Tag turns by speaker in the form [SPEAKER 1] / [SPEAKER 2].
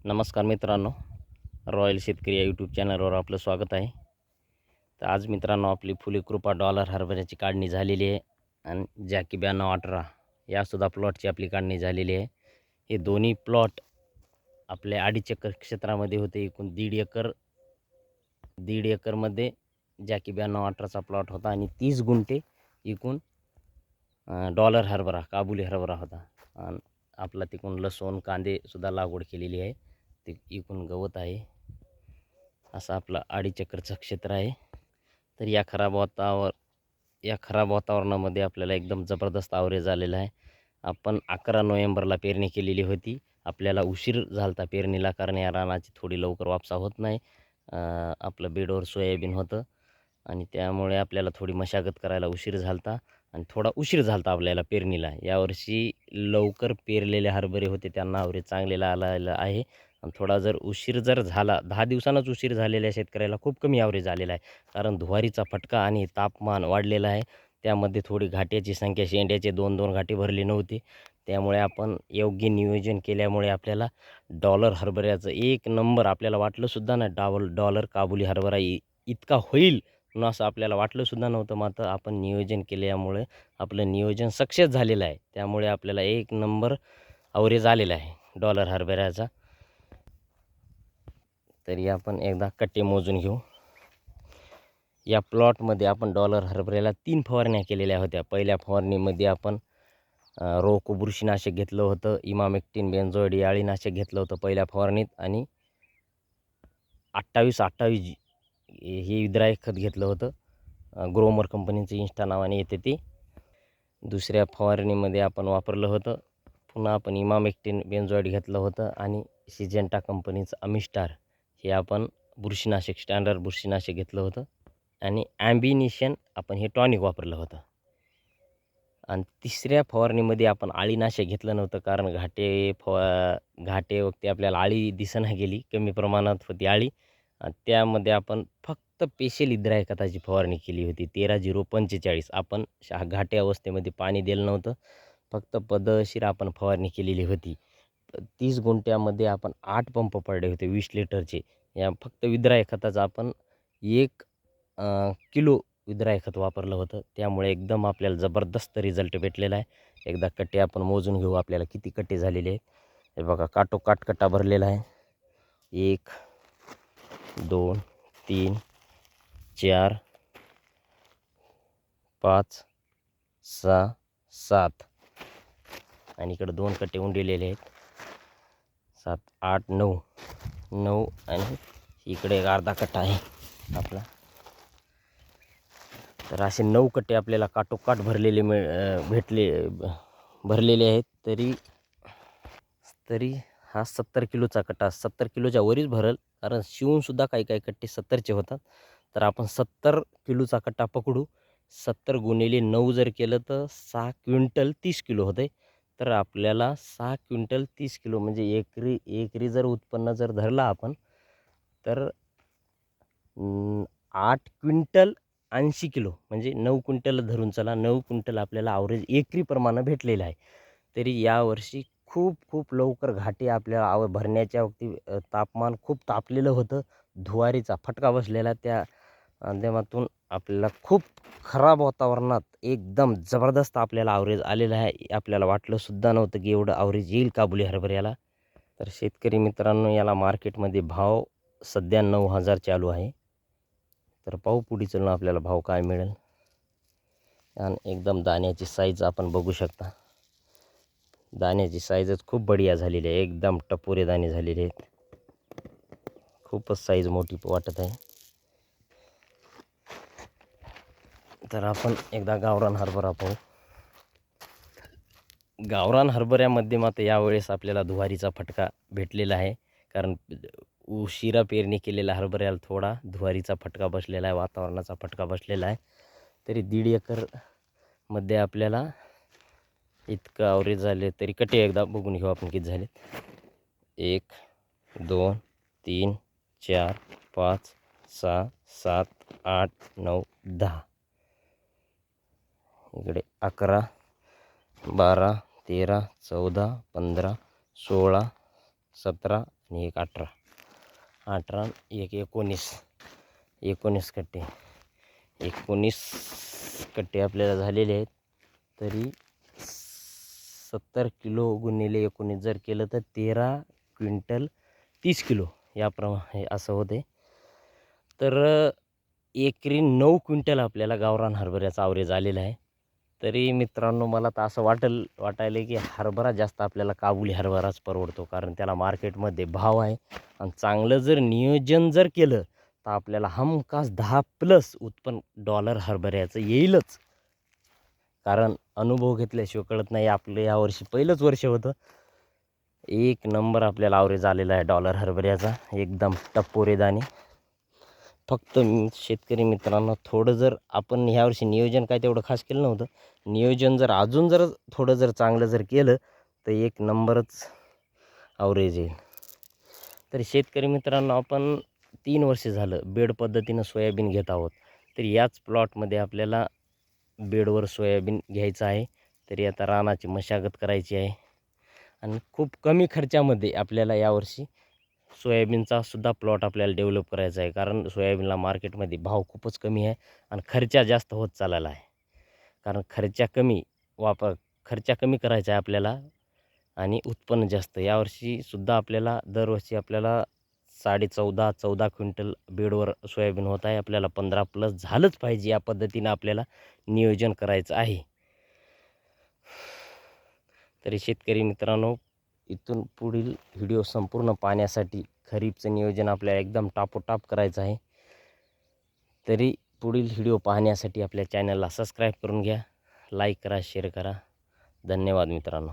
[SPEAKER 1] नमस्कार मित्रांनो, रॉयल शेतकरी या यूट्यूब चॅनलवर आपलं स्वागत आहे. तर आज मित्रांनो आपली फुलेकृपा डॉलर हरभऱ्याची काढणी झालेली आहे आणि जॅकी 9218 यासुद्धा प्लॉटची आपली काढणी झालेली आहे. हे दोन्ही प्लॉट आपल्या 2.5 एकर क्षेत्रामध्ये होते. एकूण दीड एकरमध्ये जॅकी 9218चा प्लॉट होता आणि 30 गुंठे एकूण डॉलर हरभरा काबुली हरभरा होता. आणि आपला तिकडून लसूण कांदेसुद्धा लागवड केलेली आहे. ते एकूण गवत आहे. असं आपलं 2.5 एकरचं क्षेत्र आहे. तर या खराब वातावरणामध्ये आपल्याला एकदम जबरदस्त ॲव्हरेज आलेला आहे. आपण 11 नोव्हेंबरला पेरणी केलेली होती. आपल्याला उशीर झाला होता पेरणीला, कारण या रानाची थोडी लवकर वापसा होत नाही. आपलं बेडवर सोयाबीन होतं आणि त्यामुळे आपल्याला थोडी मशागत करायला उशीर झाला होता आणि थोडा उशीर झाला होता आपल्याला पेरणीला. यावर्षी लवकर पेरलेले हरभरे होते, त्यांना ॲव्हरेज चांगलेला आलेला आहे. आणि थोडा जर उशीर झाला, 10 दिवसांनाच उशीर झालेल्या शेतकऱ्याला खूप कमी ॲव्हरेज आलेला आहे. कारण धुवारीचा फटका आणि तापमान वाढलेलं आहे. त्यामध्ये थोडी घाट्याची संख्या, शेंड्याचे 2-2 घाटे भरले नव्हते. त्यामुळे आपण योग्य नियोजन केल्यामुळे आपल्याला डॉलर हरभऱ्याचं एक नंबर, आपल्याला वाटलंसुद्धा नाही डॉलर काबुली हरभरा इतका होईल म्हणून असं आपल्याला वाटलंसुद्धा नव्हतं. मात्र आपण नियोजन केल्यामुळे आपलं नियोजन सक्सेस झालेलं आहे. त्यामुळे आपल्याला एक नंबर ॲव्हरेज आलेला आहे डॉलर हरभऱ्याचा. तरी आपण एकदा कट्टे मोजून घेऊ. या प्लॉटमध्ये आपण डॉलर हरभऱ्याला 3 फवारण्या केलेल्या होत्या. पहिल्या फवारणीमध्ये आपण रोको बुरशीनाशक घेतलं होतं, इमामेक्टिन बेंझोइड अळीनाशक घेतलं होतं पहिल्या फवारणीत, आणि 28-28 हे विद्रायक खत घेतलं होतं. ग्रोमर कंपनीचं इन्स्टा नावाने येते ते. दुसऱ्या फवारणीमध्ये आपण वापरलं होतं, पुन्हा आपण इमामेक्टिन बेंझोइड घेतलं होतं आणि सिजेंटा कंपनीचं अमिस्टार हे आपण बुरशीनाशक, स्टँडर्ड बुरशीनाशक घेतलं होतं. आणि ॲम्बिनिशन आपण हे टॉनिक वापरलं होतं. आणि तिसऱ्या फवारणीमध्ये आपण अळीनाशक घेतलं नव्हतं, कारण घाटे वक्ती आपल्याला अळी दिसेना गेली, कमी प्रमाणात होती अळी. आणि त्यामध्ये आपण फक्त स्पेशल इद्राय खताची फवारणी केली होती 13-0-45. आपण घाटे अवस्थेमध्ये पाणी दिलं नव्हतं, फक्त पद्धतशीर आपण फवारणी केलेली होती. 30 गुंठ्यामध्ये आपण 8 पंप पडले होते 20 लिटरचे. या फक्त विद्राय खताचं आपण 1 किलो विद्राय खत वापरलं होतं. त्यामुळे एकदम आपल्याला जबरदस्त रिझल्ट भेटलेला आहे. एकदा कट्टे आपण मोजून घेऊ, आपल्याला किती कट्टे झालेले आहेत. हे बघा, काटोकाट कट्टा भरलेला आहे. 1 2 3 4 5 6 7 आणि इकडे 2 कट्टे उंडलेले आहेत. 7 8 9 9 आणि इकडे एक अर्धा कट्टा आहे आपला. तर असे 9 कट्टे आपल्याला काटोकाट भरलेले आहेत. तरी हा 70 किलोचा कट्टा, 70 किलोच्या वरीच भरल, कारण शिवूनसुद्धा काही काही कट्टे 70चे होतात. तर आपण 70 किलोचा कट्टा पकडू. 70 गुणिले 9 जर केलं तर 6 क्विंटल 30 किलो होते. तर आपल्याला 6 क्विंटल 30 किलो म्हणजे एकरी जर उत्पन्न जर धरला आपण, तर 8 क्विंटल 80 किलो म्हणजे 9 क्विंटल धरून चला, 9 क्विंटल आपल्याला ॲव्हरेज एकरीप्रमाणे भेटलेलं आहे. तरी यावर्षी खूप लवकर घाटे आपल्याला भरण्याच्या वक्ती तापमान खूप तापलेलं होतं. धुवारीचा फटका बसलेला, त्या माध्यमातून आपल्याला खूप खराब वातावरणात एकदम जबरदस्त आपल्याला ॲव्हरेज आलेलं आहे. आपल्याला वाटलंसुद्धा नव्हतं की एवढं ॲव्हरेज येईल काबुली हरभऱ्याला. तर शेतकरी मित्रांनो, याला मार्केटमध्ये भाव सध्या 9,000 चालू आहे. तर पाहू पुढे चलून आपल्याला भाव काय मिळेल. आणि एकदम दाण्याची साईज आपण बघू शकता. दाण्याची साईजच खूप बढिया झालेली आहे. एकदम टपोरे दाणे झालेले आहेत. खूपच साईज मोठी वाटत आहे. तर आपण एकदा गावरान हरभरा पाहू. गावरान हरभऱ्यामध्ये मात्र यावेळेस आपल्याला धुवारीचा फटका भेटलेला आहे, कारण उशिरा पेरणी केलेल्या हरभऱ्याला थोडा धुवारीचा फटका बसलेला आहे, वातावरणाचा फटका बसलेला आहे. तरी 1.5 एकरमध्ये आपल्याला इतकं ॲव्हरेज झाले. तरी कटे एकदा बघून घेऊ आपण किती झाले. 1 2 3 4 5 6 7 8 9 10. इकडे 11 12 13 14 15 16 17 आणि एक 18, 18 एक 19 कट्टे. 19 कट्टे आपल्याला झालेले आहेत. तरी 70 किलो गुणिले 19 जर केलं तर 13 क्विंटल 30 किलो याप्रमाणे असं होते. तर एकरी 9 क्विंटल आपल्याला गावरान हरभऱ्याचा ॲव्हरेज आलेला आहे. तरी मित्रांनो मला तर असं वाटायलं की हरभरा जास्त आपल्याला काबुली हरभराच परवडतो, कारण त्याला मार्केटमध्ये भाव आहे. आणि चांगलं जर नियोजन जर केलं तर आपल्याला हमखास 10+ उत्पन्न डॉलर हरभऱ्याचं येईलच. कारण अनुभव घेतल्याशिवाय कळत नाही. आपलं यावर्षी पहिलंच वर्ष होतं. एक नंबर आपल्याला ॲव्हरेज आलेला आहे डॉलर हरभऱ्याचा, एकदम टप्पोरे दाणे. फक्त शेतकरी मित्रांनो थोडं जर आपण ह्यावर्षी नियोजन काय तेवढं खास केलं नव्हतं. नियोजन जर अजून जर थोडं जर चांगलं जर केलं तर एक नंबरच ॲव्हरेज येईल. तर शेतकरी मित्रांनो आपण 3 वर्ष झालं बेड पद्धतीनं सोयाबीन घेत आहोत. तर याच प्लॉटमध्ये आपल्याला बेडवर सोयाबीन घ्यायचं आहे. तरी आता रानाची मशागत करायची आहे आणि खूप कमी खर्चामध्ये आपल्याला यावर्षी सोयाबीनचा सुद्धा प्लॉट आपल्याला डेव्हलप करायचा आहे. कारण सोयाबीनला मार्केटमध्ये भाव खूपच कमी आहे आणि खर्चा जास्त होत चाललेला आहे. कारण खर्चा कमी करायचा आहे आपल्याला आणि उत्पन्न जास्त. यावर्षीसुद्धा आपल्याला दरवर्षी आपल्याला 14.5-14 क्विंटल बेडवर सोयाबीन होत आहे. आपल्याला 15+ झालंच पाहिजे, या पद्धतीनं आपल्याला नियोजन करायचं आहे. तरी शेतकरी मित्रांनो इथून पुढील व्हिडिओ संपूर्ण पाहण्यासाठी खरीपचं नियोजन आपल्याला एकदम टापोटाप करायचं आहे. तरी पुढील व्हिडिओ पाहण्यासाठी आपल्या चॅनलला सबस्क्राईब करून घ्या, लाईक करा, शेअर करा. धन्यवाद मित्रांनो.